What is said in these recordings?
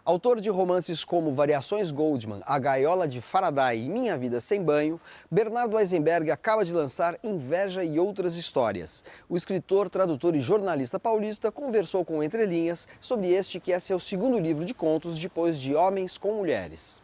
Autor de romances como Variações Goldman, A Gaiola de Faraday e Minha Vida Sem Banho, Bernardo Eisenberg acaba de lançar Inveja e Outras Histórias. O escritor, tradutor e jornalista paulista conversou com Entre Linhas sobre este que é seu segundo livro de contos depois de Homens com Mulheres.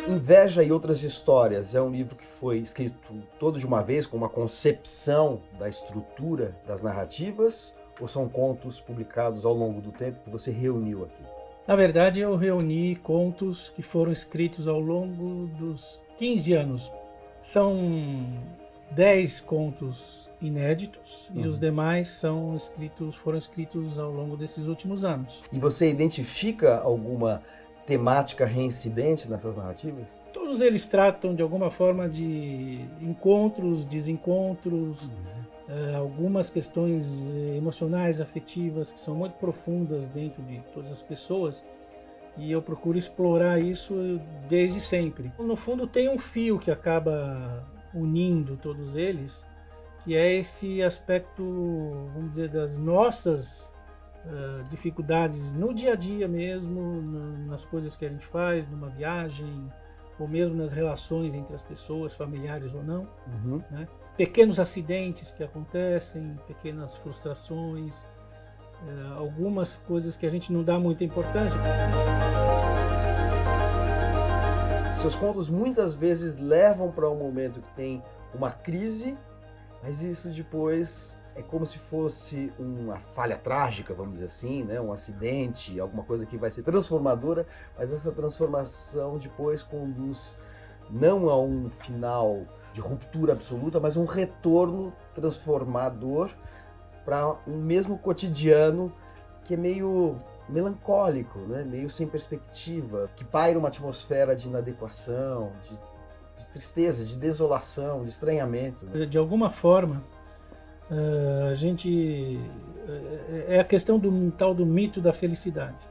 Inveja e Outras Histórias é um livro que foi escrito todo de uma vez, com uma concepção da estrutura das narrativas, ou são contos publicados ao longo do tempo que você reuniu aqui? Na verdade, eu reuni contos que foram escritos ao longo dos 15 anos. São 10 contos inéditos e os demais foram escritos ao longo desses últimos anos. E você identifica alguma temática reincidente nessas narrativas? Todos eles tratam de alguma forma de encontros, desencontros, algumas questões emocionais, afetivas, que são muito profundas dentro de todas as pessoas, e eu procuro explorar isso desde sempre. No fundo tem um fio que acaba unindo todos eles, que é esse aspecto, vamos dizer, das nossas dificuldades no dia a dia mesmo, nas coisas que a gente faz, numa viagem, ou mesmo nas relações entre as pessoas, familiares ou não, né? Pequenos acidentes que acontecem, pequenas frustrações, algumas coisas que a gente não dá muita importância. Seus contos muitas vezes levam para um momento que tem uma crise, mas isso depois é como se fosse uma falha trágica, vamos dizer assim, né? Um acidente, alguma coisa que vai ser transformadora, mas essa transformação depois conduz não a um final de ruptura absoluta, mas um retorno transformador para um mesmo cotidiano que é meio melancólico, né? Meio sem perspectiva, que paira uma atmosfera de inadequação, de tristeza, de desolação, de estranhamento, né? De alguma forma, a gente é a questão do tal do mito da felicidade.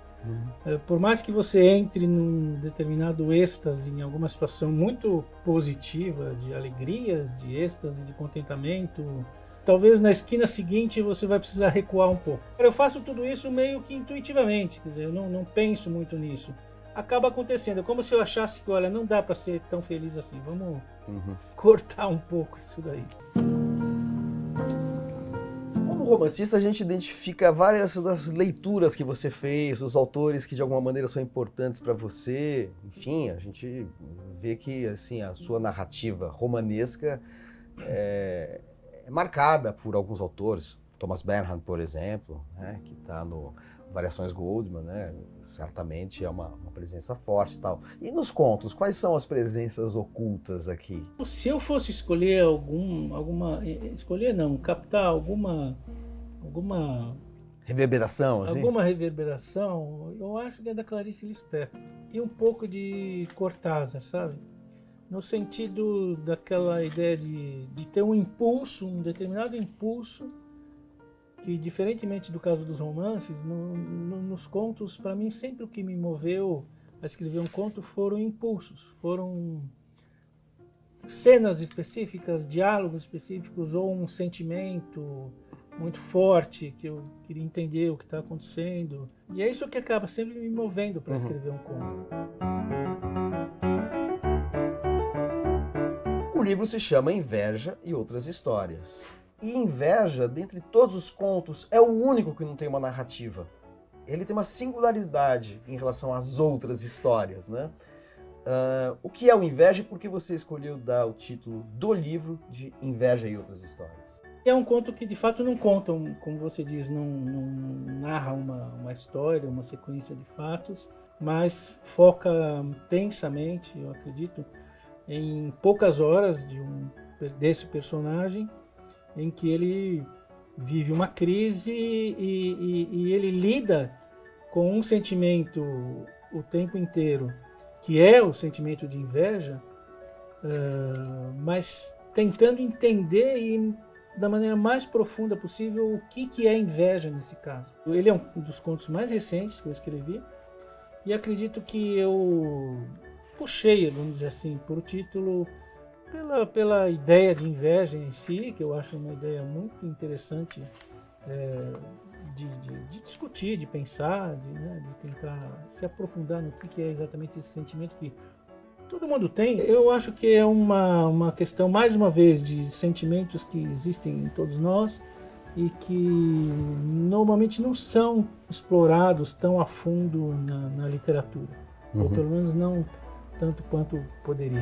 Por mais que você entre num determinado êxtase, em alguma situação muito positiva, de alegria, de êxtase, de contentamento, talvez na esquina seguinte você vai precisar recuar um pouco. Eu faço tudo isso meio que intuitivamente, quer dizer, eu não penso muito nisso. Acaba acontecendo, é como se eu achasse que, olha, não dá para ser tão feliz assim, vamos cortar um pouco isso daí. Como romancista, a gente identifica várias das leituras que você fez, os autores que de alguma maneira são importantes para você. Enfim, a gente vê que assim, a sua narrativa romanesca é marcada por alguns autores. Thomas Bernhard, por exemplo, né, que está no Variações Goldman, né, certamente é uma presença forte e tal. E nos contos, quais são as presenças ocultas aqui? Se eu fosse escolher captar alguma reverberação, assim? Alguma reverberação, eu acho que é da Clarice Lispector. E um pouco de Cortázar, sabe? No sentido daquela ideia de ter um impulso, um determinado impulso, que diferentemente do caso dos romances, nos contos, para mim, sempre o que me moveu a escrever um conto foram impulsos, foram cenas específicas, diálogos específicos, ou um sentimento muito forte, que eu queria entender o que está acontecendo. E é isso que acaba sempre me movendo para escrever um conto. O livro se chama Inveja e Outras Histórias. E Inveja, dentre todos os contos, é o único que não tem uma narrativa. Ele tem uma singularidade em relação às outras histórias, né? O que é o Inveja e por que você escolheu dar o título do livro de Inveja e Outras Histórias? É um conto que de fato não conta, como você diz, não narra uma história, uma sequência de fatos, mas foca intensamente, eu acredito, em poucas horas desse personagem, em que ele vive uma crise e ele lida com um sentimento o tempo inteiro, que é o sentimento de inveja, mas tentando entender da maneira mais profunda possível o que é inveja nesse caso. Ele é um dos contos mais recentes que eu escrevi e acredito que eu puxei, vamos dizer assim, por o título, pela ideia de inveja em si, que eu acho uma ideia muito interessante discutir, de pensar, de tentar se aprofundar no que é exatamente esse sentimento que todo mundo tem. Eu acho que é uma questão, mais uma vez, de sentimentos que existem em todos nós e que normalmente não são explorados tão a fundo na literatura, ou pelo menos não tanto quanto poderiam.